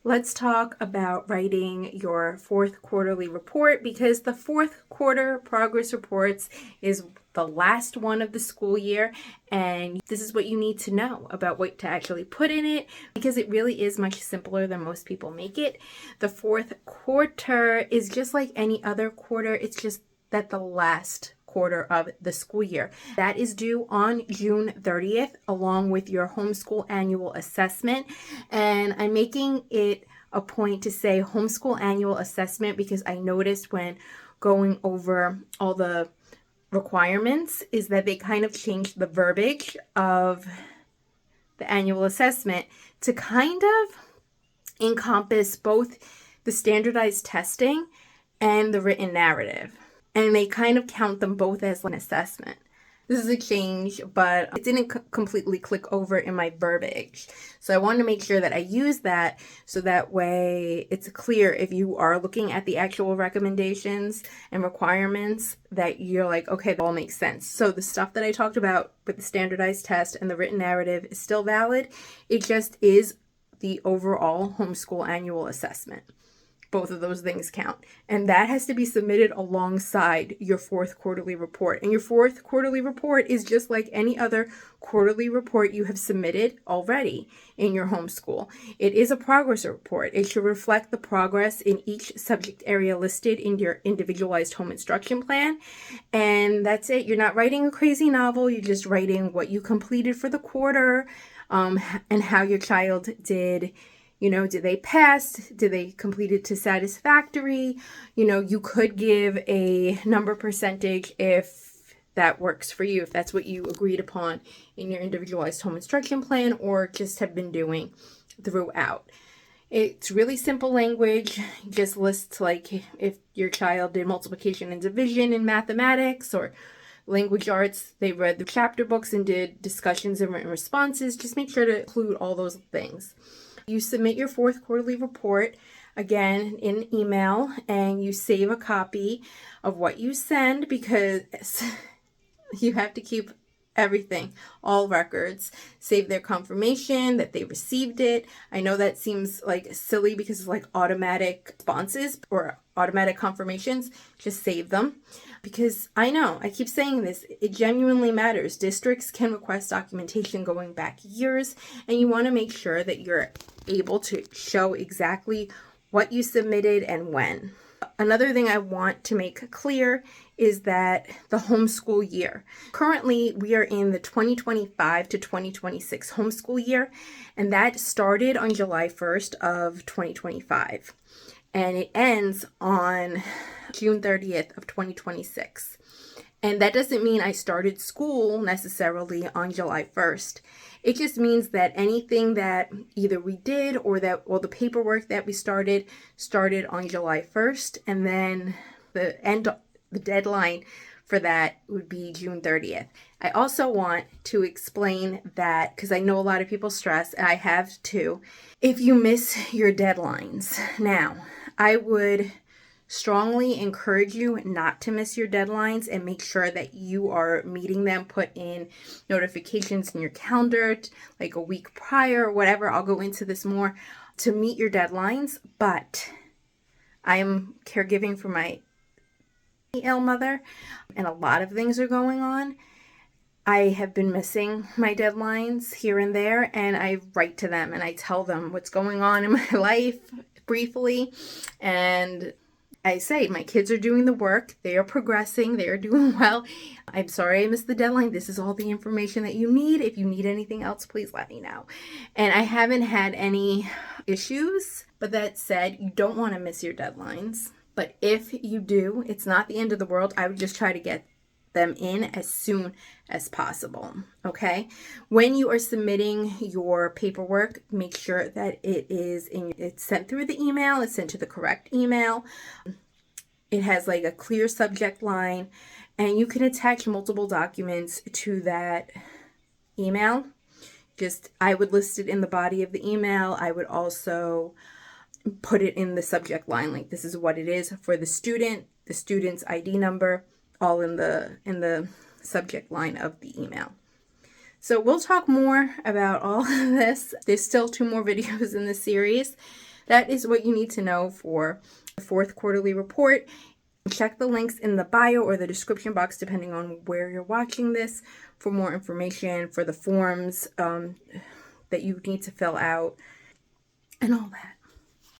Let's talk about writing your fourth quarterly report, because the fourth quarter progress reports is the last one of the school year, and this is what you need to know about what to actually put in it, because it really is much simpler than most people make it. The fourth quarter is just like any other quarter. It's just that the last quarter of the school year. That is due on June 30th, along with your homeschool annual assessment. And I'm making it a point to say homeschool annual assessment because I noticed when going over all the requirements is that they kind of changed the verbiage of the annual assessment to kind of encompass both the standardized testing and the written narrative. And they kind of count them both as an assessment. This is a change, but it didn't completely click over in my verbiage. So I wanted to make sure that I use that so that way it's clear if you are looking at the actual recommendations and requirements that you're like, okay, that all makes sense. So the stuff that I talked about with the standardized test and the written narrative is still valid. It just is the overall homeschool annual assessment. Both of those things count. And that has to be submitted alongside your fourth quarterly report. And your fourth quarterly report is just like any other quarterly report you have submitted already in your homeschool. It is a progress report. It should reflect the progress in each subject area listed in your individualized home instruction plan. And that's it. You're not writing a crazy novel. You're just writing what you completed for the quarter, and how your child did. Did they pass? Did they complete it to satisfactory? You could give a number percentage if that works for you, if that's what you agreed upon in your individualized home instruction plan or just have been doing throughout. It's really simple language. Just lists like if your child did multiplication and division in mathematics or language arts, they read the chapter books and did discussions and written responses. Just make sure to include all those things. You submit your fourth quarterly report, again, in an email, and you save a copy of what you send because you have to keep everything, all records. Save their confirmation that they received it. I know that seems like silly because it's like automatic responses or automatic confirmations. Just save them. Because I know, I keep saying this, it genuinely matters. Districts can request documentation going back years, and you want to make sure that you're able to show exactly what you submitted and when. Another thing I want to make clear is that the homeschool year. Currently, we are in the 2025 to 2026 homeschool year, and that started on July 1st of 2025. And it ends on June 30th of 2026. And that doesn't mean I started school necessarily on July 1st. It just means that anything that either we did or the paperwork that we started on July 1st, and then the deadline for that would be June 30th. I also want to explain that, because I know a lot of people stress, and I have too, if you miss your deadlines. Now, I would strongly encourage you not to miss your deadlines and make sure that you are meeting them. Put in notifications in your calendar like a week prior or whatever. I'll go into this more to meet your deadlines, but I am caregiving for my ill mother and a lot of things are going on. I have been missing my deadlines here and there, and I write to them and I tell them what's going on in my life briefly, and I say, my kids are doing the work. They are progressing. They are doing well. I'm sorry I missed the deadline. This is all the information that you need. If you need anything else, please let me know. And I haven't had any issues. But that said, you don't want to miss your deadlines. But if you do, it's not the end of the world. I would just try to get them in as soon as possible. Okay? When you are submitting your paperwork, make sure that it's sent through the email, it's sent to the correct email. It has like a clear subject line, and you can attach multiple documents to that email. I would list it in the body of the email. I would also put it in the subject line, like this is what it is for the student's ID number, all in the subject line of the email. So we'll talk more about all of this. There's still 2 more videos in this series. that is what you need to know for the fourth quarterly report. Check the links in the bio or the description box, depending on where you're watching this, for more information, for the forms that you need to fill out, and all that.